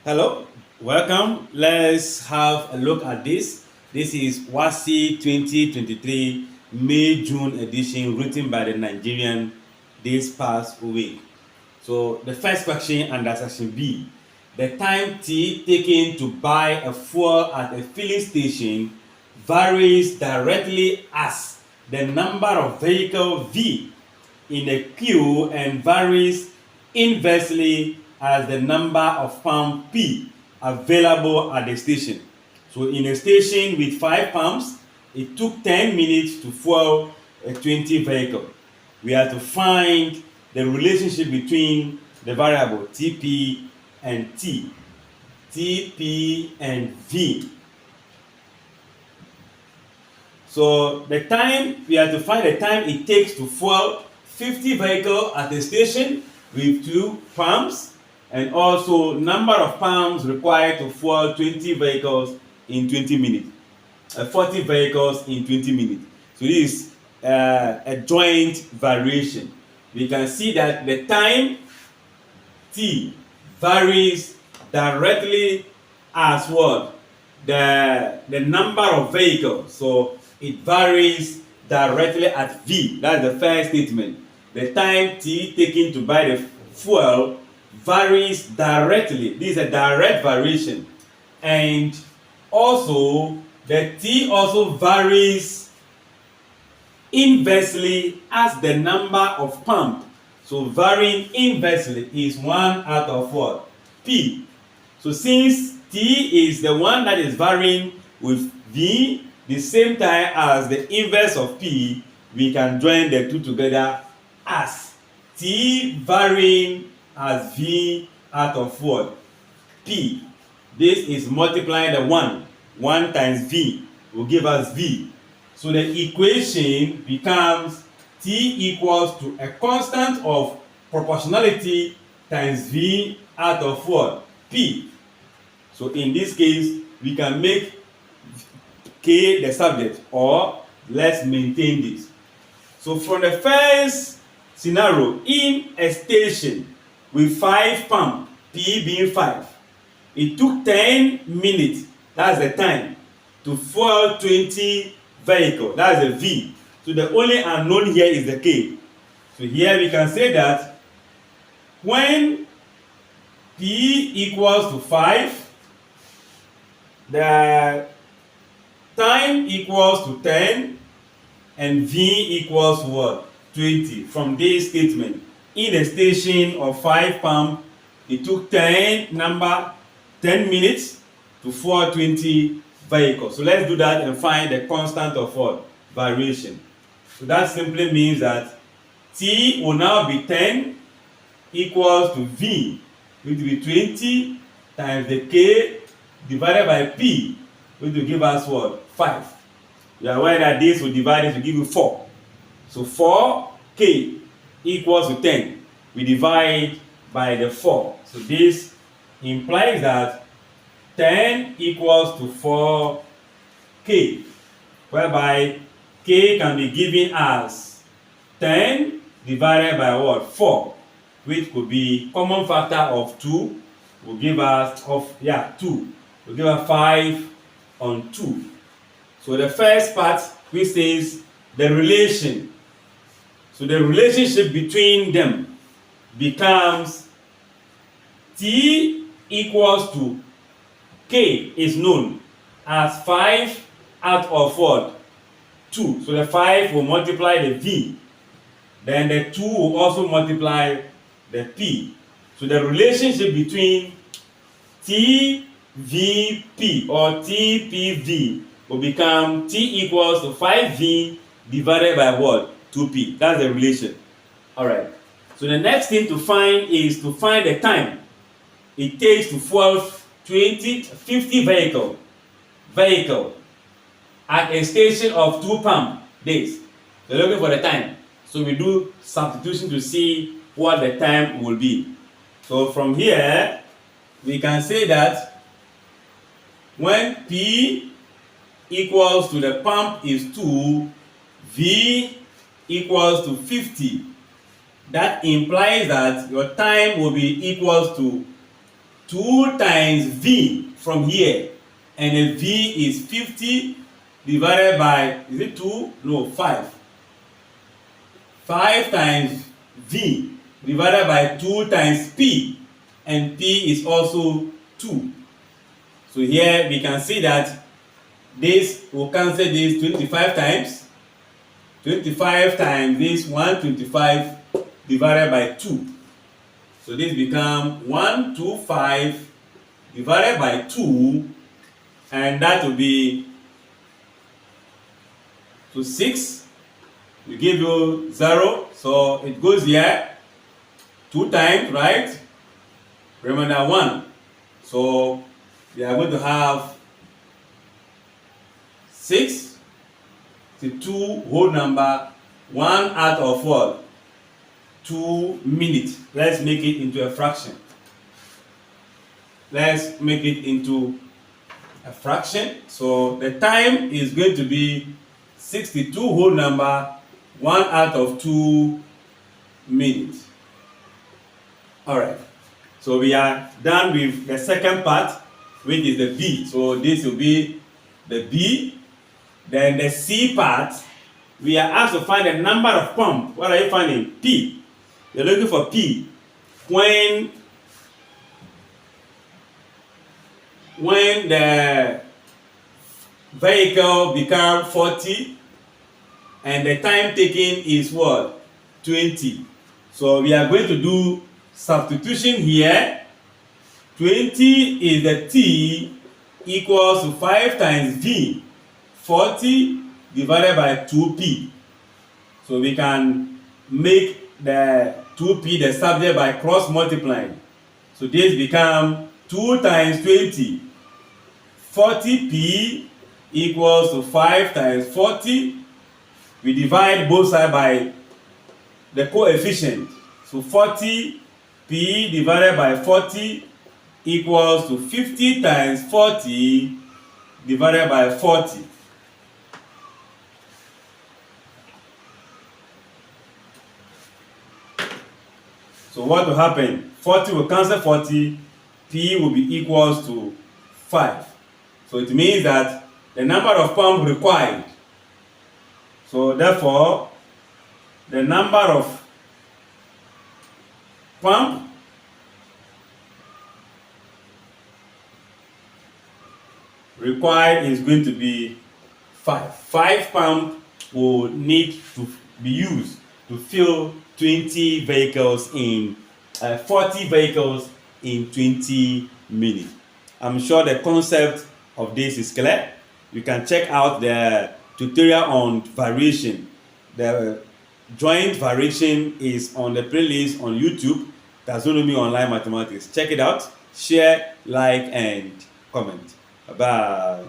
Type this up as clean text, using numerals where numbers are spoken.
Hello, welcome. Let's have a look at this. This is WASSCE 2023 May-June edition written by the Nigerian this past week. So the first question under section B, the time T taken to buy a fuel at a filling station varies directly as the number of vehicle V in a queue and varies inversely as the number of pump P available at the station. So in a station with 5 pumps, it took 10 minutes to fuel a 20 vehicle. We have to find the relationship between the variable TP and T, TP and V. So the time, we have to find the time it takes to fuel 50 vehicles at the station with 2 pumps, and also number of pumps required to fuel 20 vehicles in 20 minutes, 40 vehicles in 20 minutes. So this is a joint variation. We can see that the time T varies directly as what? The number of vehicles. So it varies directly at V. That's the first statement. The time T taken to buy the fuel varies directly. This is a direct variation. And also, the T also varies inversely as the number of pump. So varying inversely is 1 out of what? P. So since T is the one that is varying with V the same time as the inverse of P, we can join the two together as T varying as V out of what? P. This is multiplying the 1. 1 times V will give us V. So the equation becomes T equals to a constant of proportionality times V out of what? P. So in this case, we can make K the subject, or let's maintain this. So from the first scenario, in a station with 5 pumps, P being 5, it took 10 minutes, that's the time, to fuel 20 vehicles, that's the V. So the only unknown here is the K. So here we can say that when P equals to 5, the time equals to 10 and V equals to what? 20 from this statement. In a station of 5 pump, it took 10 minutes to fuel 20 vehicles. So let's do that and find the constant of what? Variation. So that simply means that T will now be 10 equals to V, which will be 20 times the K divided by P, which will give us what? 5. You are aware that this will divide it to give you 4. So 4K equals to 10. We divide by the 4. So this implies that 10 equals to 4K, whereby K can be given as 10 divided by what? 4, which could be common factor of 2, will give us 2. Will give us 5 on 2. So the first part, which says the relation. So the relationship between them becomes T equals to K is known as 5 out of what? 2. So the 5 will multiply the V. Then the 2 will also multiply the P. So the relationship between TVP or TPV will become T equals to 5V divided by what? 2P. That's the relation. Alright. So the next thing to find is to find the time it takes to fuel 50 vehicle at a station of 2 pump days. We're looking for the time. So we do substitution to see what the time will be. So from here, we can say that when P equals to the pump is 2, V equals to 50. That implies that your time will be equals to 2 times V from here, and the V is 50 divided by, is it 2? No, 5. 5 times V divided by 2 times P, and P is also 2. So here we can see that this will cancel this 25 times. 25 times this 125 divided by 2. So this becomes 125 divided by 2, and that will be, so 6 will give you 0. So it goes here 2 times, right? Remember 1. So we are going to have 6 to 2 whole number, 1 out of what? 2 minutes. Let's make it into a fraction. Let's make it into a fraction. So the time is going to be 62 whole number, 1 out of 2 minutes. Alright, so we are done with the second part, which is the B. So this will be the B. Then the C part, we are asked to find the number of pump. What are you finding? P. You're looking for P. When the vehicle becomes 40 and the time taken is what? 20. So we are going to do substitution here. 20 is the T equals to 5 times V. 40 divided by 2P. So we can make the 2P the subject by cross multiplying. So this becomes 2 times 20. 40P equals to 5 times 40. We divide both sides by the coefficient. So 40P divided by 40 equals to 50 times 40 divided by 40. So what will happen? 40 will cancel 40, P will be equals to 5. So it means that the number of pumps required. So therefore, the number of pump required is going to be 5. 5 pumps will need to be used to fill 20 vehicles in 40 vehicles in 20 minutes. I'm sure the concept of this is clear. You can check out the tutorial on variation. The joint variation is on the playlist on YouTube. Taxonomy Online Mathematics. Check it out. Share, like, and comment. Bye-bye.